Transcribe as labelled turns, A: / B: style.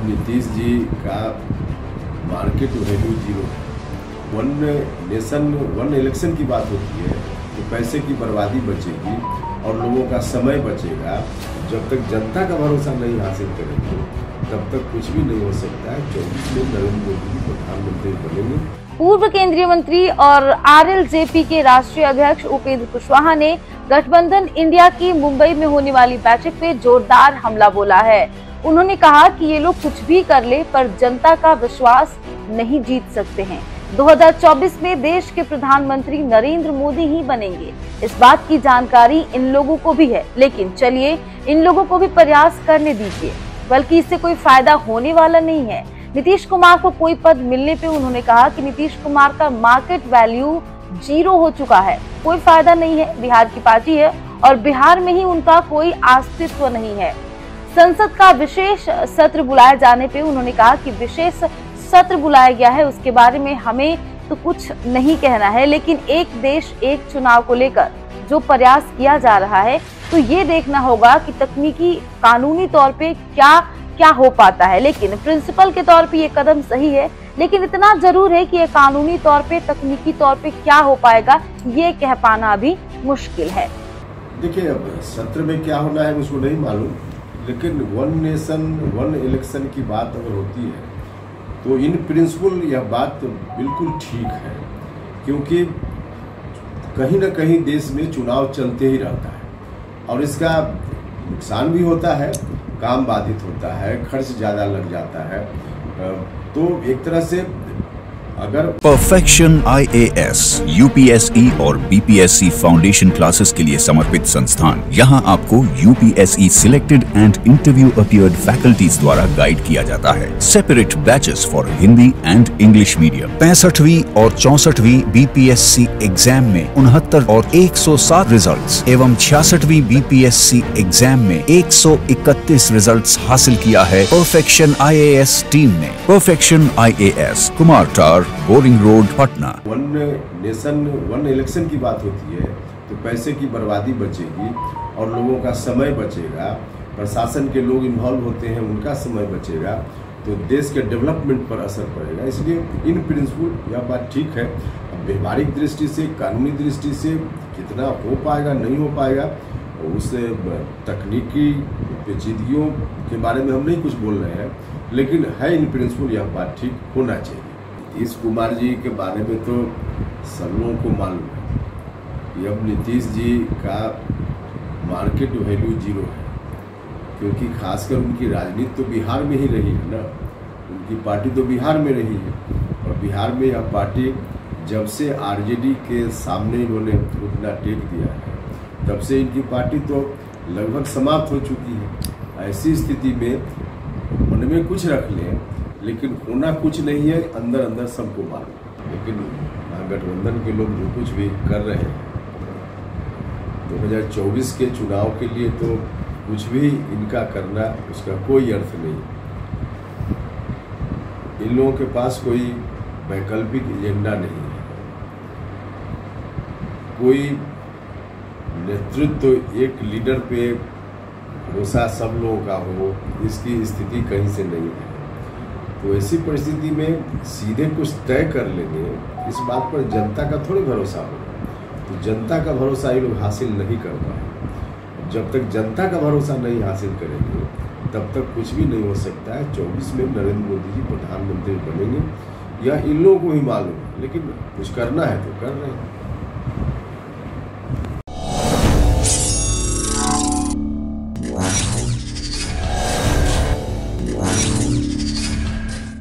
A: अब नीतीश जी का market value zero है। वन नेशन वन इलेक्शन की बात होती है तो पैसे की बर्बादी बचेगी और लोगों का समय बचेगा। जब तक जनता का भरोसा नहीं हासिल करेंगे तब तक कुछ भी नहीं हो सकता है। 24 में नरेंद्र मोदी जी प्रधानमंत्री बनेंगे।
B: पूर्व केंद्रीय मंत्री और आरएलजेपी के राष्ट्रीय अध्यक्ष उपेंद्र कुशवाहा ने गठबंधन इंडिया की मुंबई में होने वाली बैठक पे जोरदार हमला बोला है। उन्होंने कहा कि ये लोग कुछ भी कर ले पर जनता का विश्वास नहीं जीत सकते हैं। 2024 में देश के प्रधानमंत्री नरेंद्र मोदी ही बनेंगे। इस बात की जानकारी इन लोगों को भी है, लेकिन चलिए इन लोगों को भी प्रयास करने दीजिए, बल्कि इससे कोई फायदा होने वाला नहीं है। नीतीश कुमार को कोई पद मिलने पे उन्होंने कहा कि नीतीश कुमार का मार्केट वैल्यू जीरो हो चुका है, कोई फायदा नहीं है। बिहार की पार्टी है और बिहार में ही उनका कोई अस्तित्व नहीं है। संसद का विशेष सत्र बुलाए जाने पे उन्होंने कहा कि विशेष सत्र बुलाया गया है, उसके बारे में हमें तो कुछ नहीं कहना है, लेकिन एक देश एक चुनाव को लेकर जो प्रयास किया जा रहा है तो ये देखना होगा कि तकनीकी कानूनी तौर पे क्या हो पाता है। लेकिन प्रिंसिपल के तौर पे ये कदम सही है, लेकिन इतना जरूर है कि ये कानूनी तौर पे तकनीकी तौर पे क्या हो पाएगा ये कह पाना अभी मुश्किल है।
A: देखिए, अब सत्र में क्या होना है मुझको नहीं मालूम, लेकिन वन नेशन वन इलेक्शन की बात अगर होती है तो इन प्रिंसिपल यह बात बिल्कुल ठीक है, क्योंकि कहीं ना कहीं देश में चुनाव चलते ही रहता है और इसका नुकसान भी होता है, काम बाधित होता है, खर्च ज़्यादा लग जाता है। तो एक तरह से अगर
C: परफेक्शन IAS, UPSE और BPSC फाउंडेशन क्लासेस के लिए समर्पित संस्थान। यहाँ आपको UPSE selected and interview appeared faculties द्वारा गाइड किया जाता है। Separate batches for Hindi and English medium. 65वीं और 64वीं BPSC एग्जाम में 69 और 107 रिजल्ट्स एवं 66वीं BPSC एग्जाम में 131 रिजल्ट्स हासिल किया है परफेक्शन IAS टीम ने। Perfection IAS, Kumar tower, boring road, Patna.
A: One nation one election की बात होती है तो पैसे की बर्बादी बचेगी और लोगों का समय बचेगा, प्रशासन के लोग इन्वॉल्व होते हैं उनका समय बचेगा, तो देश के डेवलपमेंट पर असर पड़ेगा। इसलिए इन प्रिंसिपल यह बात ठीक है। अब व्यवहारिक दृष्टि से, कानूनी दृष्टि से कितना हो पाएगा नहीं हो पाएगा, उस तकनीकी पेचीदगियों के बारे में हम नहीं कुछ बोल रहे हैं, लेकिन है इन प्रिंसिपल यह बात ठीक होना चाहिए। नीतीश कुमार जी के बारे में तो सब लोगों को मालूम है कि अब नीतीश जी का मार्केट वैल्यू जीरो है, क्योंकि खासकर उनकी राजनीति तो बिहार में ही रही है ना, उनकी पार्टी तो बिहार में रही है और बिहार में यह पार्टी जब से आरजेडी के सामने इन्होंने घुटना टेक दिया है तब से इनकी पार्टी तो लगभग समाप्त हो चुकी है। ऐसी स्थिति में उनमें कुछ रख लें लेकिन होना कुछ नहीं है, अंदर अंदर सबको मालूम। लेकिन गठबंधन के लोग जो कुछ भी कर रहे हैं 2024 के चुनाव के लिए तो कुछ भी इनका करना उसका कोई अर्थ नहीं। इन लोगों के पास कोई वैकल्पिक एजेंडा नहीं है, कोई नेतृत्व एक लीडर पे भरोसा सब लोगों का हो, इसकी स्थिति कहीं से नहीं है। तो ऐसी परिस्थिति में सीधे कुछ तय कर लेंगे, इस बात पर जनता का थोड़ी भरोसा होगा, तो जनता का भरोसा ये लोग हासिल नहीं कर पाए। जब तक जनता का भरोसा नहीं हासिल करेंगे तब तक कुछ भी नहीं हो सकता है। 24 में नरेंद्र मोदी जी प्रधानमंत्री बनेंगे, यह इन लोगों को ही मालूम है, लेकिन कुछ करना है तो कर रहे हैं।